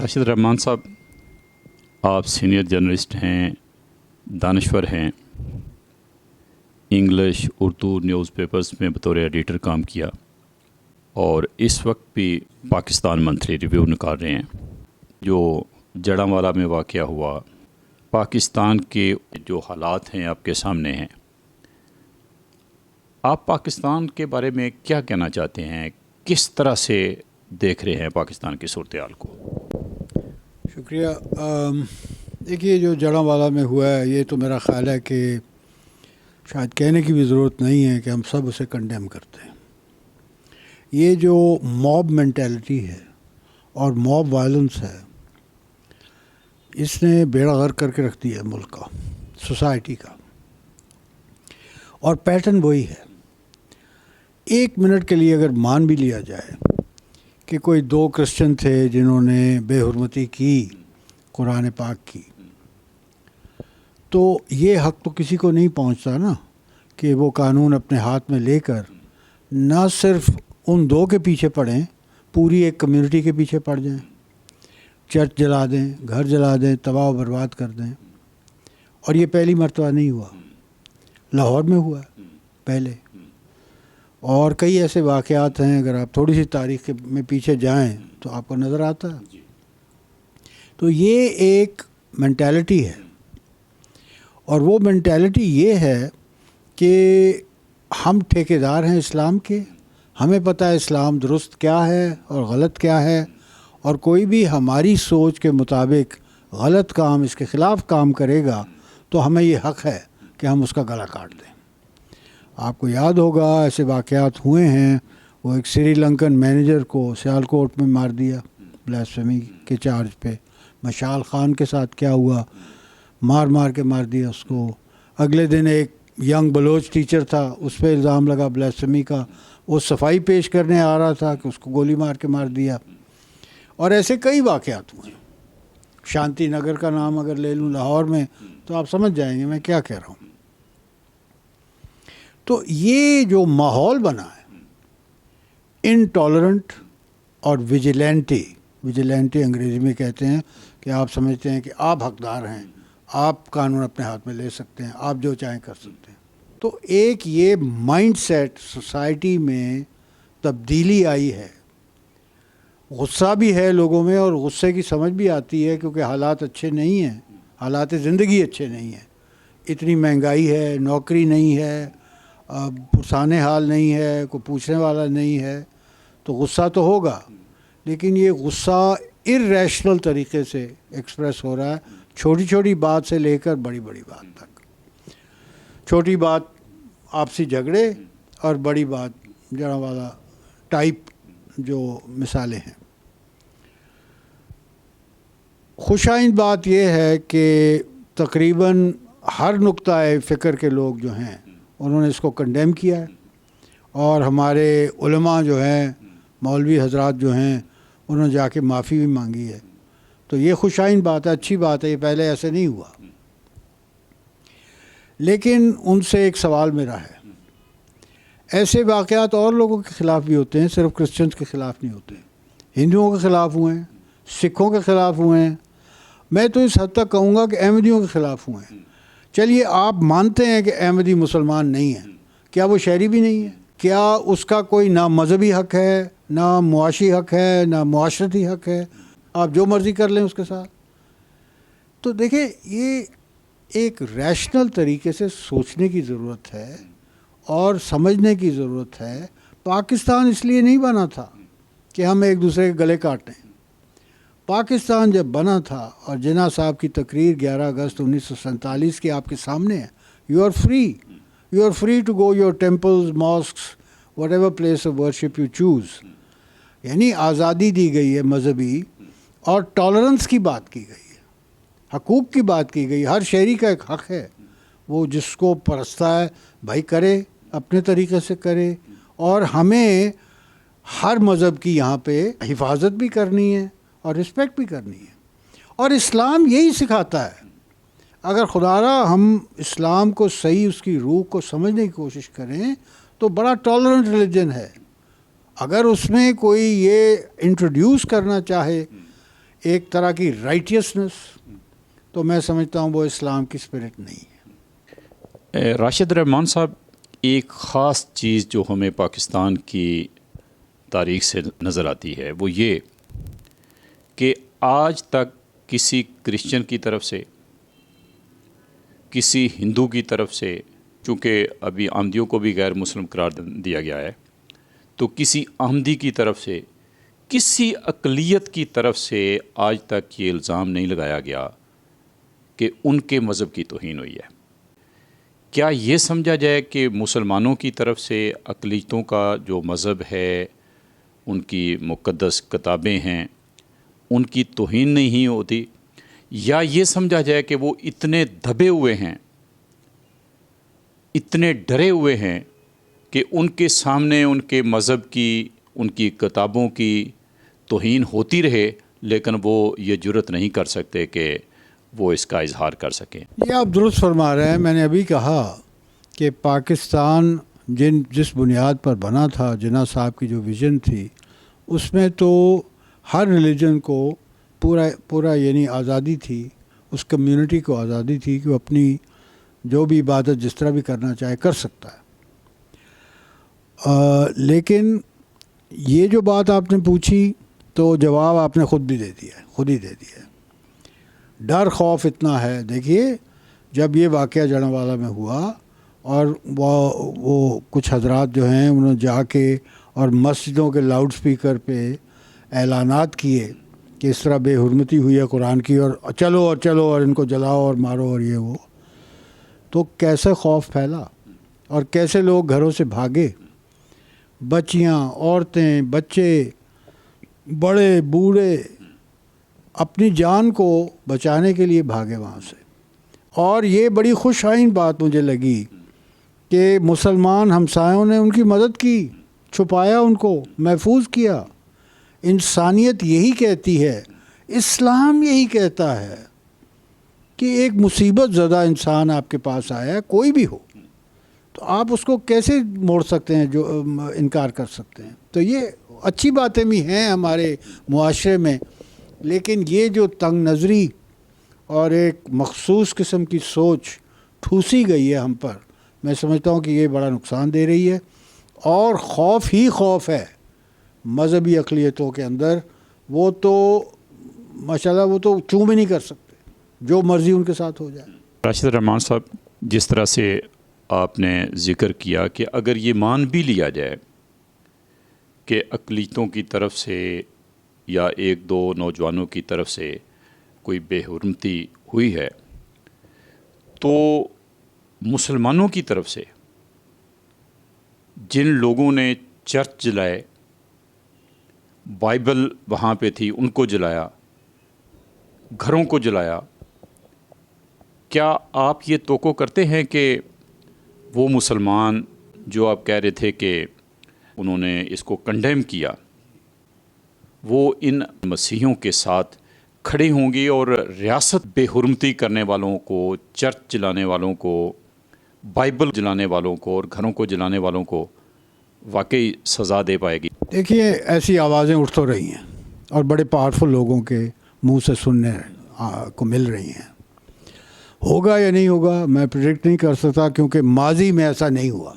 راشد رحمان صاحب، آپ senior journalist ہیں، دانشور ہیں، انگلش اردو نیوز پیپرز میں بطور ایڈیٹر کام کیا اور اس وقت بھی پاکستان منتھلی ریویو نکال رہے ہیں جو جڑاں میں واقعہ ہوا۔ پاکستان کے جو حالات ہیں آپ کے سامنے ہیں، آپ پاکستان کے بارے میں کیا کہنا چاہتے ہیں؟ کس طرح سے دیکھ رہے ہیں پاکستان کی صورتحال کو؟ شکریہ۔ دیکھیے، جو جڑاں والا میں ہوا ہے، یہ تو میرا خیال ہے کہ شاید کہنے کی بھی ضرورت نہیں ہے کہ ہم سب اسے کنڈیم کرتے ہیں۔ یہ جو موب مینٹیلٹی ہے اور موب وائلنس ہے، اس نے بیڑا غرق کر کے رکھ دیا ہے ملک کا، سوسائٹی کا، اور پیٹرن وہی ہے۔ ایک منٹ کے لیے اگر مان بھی لیا جائے کہ کوئی دو کرسچن تھے جنہوں نے بے حرمتی کی قرآن پاک کی، تو یہ حق تو کسی کو نہیں پہنچتا نا کہ وہ قانون اپنے ہاتھ میں لے کر نہ صرف ان دو کے پیچھے پڑیں، پوری ایک کمیونٹی کے پیچھے پڑ جائیں، چرچ جلا دیں، گھر جلا دیں، تباہ و برباد کر دیں۔ اور یہ پہلی مرتبہ نہیں ہوا، لاہور میں ہوا پہلے، اور کئی ایسے واقعات ہیں، اگر آپ تھوڑی سی تاریخ میں پیچھے جائیں تو آپ کو نظر آتا ہے۔ تو یہ ایک مینٹیلٹی ہے، اور وہ مینٹیلٹی یہ ہے کہ ہم ٹھیکیدار ہیں اسلام کے، ہمیں پتہ ہے اسلام درست کیا ہے اور غلط کیا ہے، اور کوئی بھی ہماری سوچ کے مطابق غلط کام، اس کے خلاف کام کرے گا تو ہمیں یہ حق ہے کہ ہم اس کا گلا کاٹ دیں۔ آپ کو یاد ہوگا ایسے واقعات ہوئے ہیں، وہ ایک سری لنکن مینیجر کو سیالکوٹ میں مار دیا بلاسفیمی کے چارج پہ۔ مشال خان کے ساتھ کیا ہوا، مار کے مار دیا اس کو۔ اگلے دن ایک ینگ بلوچ ٹیچر تھا، اس پہ الزام لگا بلاسفیمی کا، وہ صفائی پیش کرنے آ رہا تھا کہ اس کو گولی مار کے مار دیا۔ اور ایسے کئی واقعات ہوئے ہیں۔ شانتی نگر کا نام اگر لے لوں لاہور میں، تو آپ سمجھ جائیں گے میں کیا کہہ رہا ہوں۔ تو یہ جو ماحول بنا ہے انٹالرنٹ اور ویجیلینٹی انگریزی میں کہتے ہیں کہ آپ سمجھتے ہیں کہ آپ حقدار ہیں، آپ قانون اپنے ہاتھ میں لے سکتے ہیں، آپ جو چاہیں کر سکتے ہیں۔ تو ایک یہ مائنڈ سیٹ سوسائٹی میں تبدیلی آئی ہے، غصہ بھی ہے لوگوں میں، اور غصے کی سمجھ بھی آتی ہے کیونکہ حالات اچھے نہیں ہیں، حالات زندگی اچھے نہیں ہیں۔ اتنی مہنگائی ہے، نوکری نہیں ہے، پرسانے حال نہیں ہے، کوئی پوچھنے والا نہیں ہے، تو غصہ تو ہوگا، لیکن یہ غصہ ارریشنل طریقے سے ایکسپریس ہو رہا ہے، چھوٹی چھوٹی بات سے لے کر بڑی بڑی بات تک۔ چھوٹی بات آپسی جھگڑے، اور بڑی بات جڑاں والا ٹائپ جو مثالیں ہیں۔ خوش آئند بات یہ ہے کہ تقریباً ہر نقطۂ فکر کے لوگ جو ہیں انہوں نے اس کو کنڈیم کیا ہے، اور ہمارے علماء جو ہیں، مولوی حضرات جو ہیں، انہوں نے جا کے معافی بھی مانگی ہے۔ تو یہ خوش آئند بات ہے، اچھی بات ہے، یہ پہلے ایسے نہیں ہوا۔ لیکن ان سے ایک سوال میرا ہے، ایسے واقعات اور لوگوں کے خلاف بھی ہوتے ہیں، صرف کرسچنز کے خلاف نہیں ہوتے، ہندوؤں کے خلاف ہوئے ہیں، سکھوں کے خلاف ہوئے ہیں، میں تو اس حد تک کہوں گا کہ احمدیوں کے خلاف ہوئے ہیں۔ چلیے آپ مانتے ہیں کہ احمدی مسلمان نہیں ہیں، کیا وہ شہری بھی نہیں ہے؟ کیا اس کا کوئی نہ مذہبی حق ہے، نہ معاشی حق ہے، نہ معاشرتی حق ہے؟ آپ جو مرضی کر لیں اس کے ساتھ۔ تو دیکھیں، یہ ایک ریشنل طریقے سے سوچنے کی ضرورت ہے اور سمجھنے کی ضرورت ہے۔ پاکستان اس لیے نہیں بنا تھا کہ ہم ایک دوسرے کے گلے کاٹیں۔ پاکستان جب بنا تھا، اور جناح صاحب کی تقریر 11 اگست 1947 کی آپ کے سامنے ہے، you are free to go your temples, mosques, whatever place of worship you choose, یعنی آزادی دی گئی ہے مذہبی، اور ٹالرنس کی بات کی گئی ہے، حقوق کی بات کی گئی۔ ہر شہری کا ایک حق ہے، وہ جس کو پرستا ہے بھائی کرے، اپنے طریقے سے کرے، اور ہمیں ہر مذہب کی یہاں پہ حفاظت بھی کرنی ہے اور رسپیکٹ بھی کرنی ہے۔ اور اسلام یہی سکھاتا ہے۔ اگر خدا را ہم اسلام کو صحیح، اس کی روح کو سمجھنے کی کوشش کریں تو بڑا ٹالرنٹ ریلیجن ہے۔ اگر اس میں کوئی یہ انٹروڈیوس کرنا چاہے ایک طرح کی رائٹیسنس، تو میں سمجھتا ہوں وہ اسلام کی اسپرٹ نہیں ہے۔ راشد رحمان صاحب، ایک خاص چیز جو ہمیں پاکستان کی تاریخ سے نظر آتی ہے وہ یہ کہ آج تک کسی کرسچن کی طرف سے، کسی ہندو کی طرف سے، چونکہ ابھی احمدیوں کو بھی غیر مسلم قرار دیا گیا ہے، تو کسی احمدی کی طرف سے، کسی اقلیت کی طرف سے آج تک یہ الزام نہیں لگایا گیا کہ ان کے مذہب کی توہین ہوئی ہے۔ کیا یہ سمجھا جائے کہ مسلمانوں کی طرف سے اقلیتوں کا جو مذہب ہے، ان کی مقدس کتابیں ہیں، ان کی توہین نہیں ہوتی، یا یہ سمجھا جائے کہ وہ اتنے دبے ہوئے ہیں، اتنے ڈرے ہوئے ہیں کہ ان کے سامنے ان کے مذہب کی، ان کی کتابوں کی توہین ہوتی رہے، لیکن وہ یہ جرت نہیں کر سکتے کہ وہ اس کا اظہار کر سکیں؟ یہ آپ درست فرما رہے ہیں۔ میں نے ابھی کہا کہ پاکستان جس بنیاد پر بنا تھا، جناح صاحب کی جو ویژن تھی، اس میں تو ہر ریلیجن کو پورا یعنی آزادی تھی، اس کمیونٹی کو آزادی تھی کہ وہ اپنی جو بھی عبادت جس طرح بھی کرنا چاہے کر سکتا ہے۔ لیکن یہ جو بات آپ نے پوچھی تو جواب آپ نے خود ہی دے دیا ہے۔ ڈر خوف اتنا ہے۔ دیکھیے، جب یہ واقعہ جڑنوالا میں ہوا اور وہ کچھ حضرات جو ہیں انہوں نے جا کے اور مسجدوں کے لاؤڈ سپیکر پہ اعلانات کیے کہ اس طرح بے حرمتی ہوئی ہے قرآن کی، اور چلو اور ان کو جلاؤ اور مارو اور یہ وہ، تو کیسے خوف پھیلا اور کیسے لوگ گھروں سے بھاگے، بچیاں، عورتیں، بچے، بڑے بوڑھے اپنی جان کو بچانے کے لیے بھاگے وہاں سے۔ اور یہ بڑی خوش آئین بات مجھے لگی کہ مسلمان ہمسایوں نے ان کی مدد کی، چھپایا، ان کو محفوظ کیا۔ انسانیت یہی کہتی ہے، اسلام یہی کہتا ہے کہ ایک مصیبت زدہ انسان آپ کے پاس آیا ہے، کوئی بھی ہو، تو آپ اس کو کیسے موڑ سکتے ہیں، جو انکار کر سکتے ہیں؟ تو یہ اچھی باتیں بھی ہیں ہمارے معاشرے میں، لیکن یہ جو تنگ نظری اور ایک مخصوص قسم کی سوچ ٹھوسی گئی ہے ہم پر، میں سمجھتا ہوں کہ یہ بڑا نقصان دے رہی ہے، اور خوف ہی خوف ہے مذہبی اقلیتوں کے اندر۔ وہ تو ماشاءاللہ وہ تو چوں بھی نہیں کر سکتے، جو مرضی ان کے ساتھ ہو جائے۔ راشد رحمان صاحب، جس طرح سے آپ نے ذکر کیا کہ اگر یہ مان بھی لیا جائے کہ اقلیتوں کی طرف سے یا ایک دو نوجوانوں کی طرف سے کوئی بے حرمتی ہوئی ہے، تو مسلمانوں کی طرف سے جن لوگوں نے چرچ جلائے، بائبل وہاں پہ تھی ان کو جلایا، گھروں کو جلایا، کیا آپ یہ توقع کرتے ہیں کہ وہ مسلمان جو آپ کہہ رہے تھے کہ انہوں نے اس کو کنڈیم کیا، وہ ان مسیحیوں کے ساتھ کھڑے ہوں گے اور ریاست بے حرمتی کرنے والوں کو، چرچ جلانے والوں کو، بائبل جلانے والوں کو اور گھروں کو جلانے والوں کو واقعی سزا دے پائے گی؟ دیکھیے، ایسی آوازیں اٹھ تو رہی ہیں اور بڑے پاورفل لوگوں کے منہ سے سننے کو مل رہی ہیں۔ ہوگا یا نہیں ہوگا میں پریڈکٹ نہیں کر سکتا، کیونکہ ماضی میں ایسا نہیں ہوا۔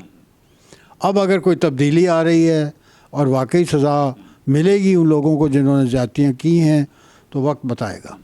اب اگر کوئی تبدیلی آ رہی ہے اور واقعی سزا ملے گی ان لوگوں کو جنہوں نے زیادتیاں کی ہیں، تو وقت بتائے گا۔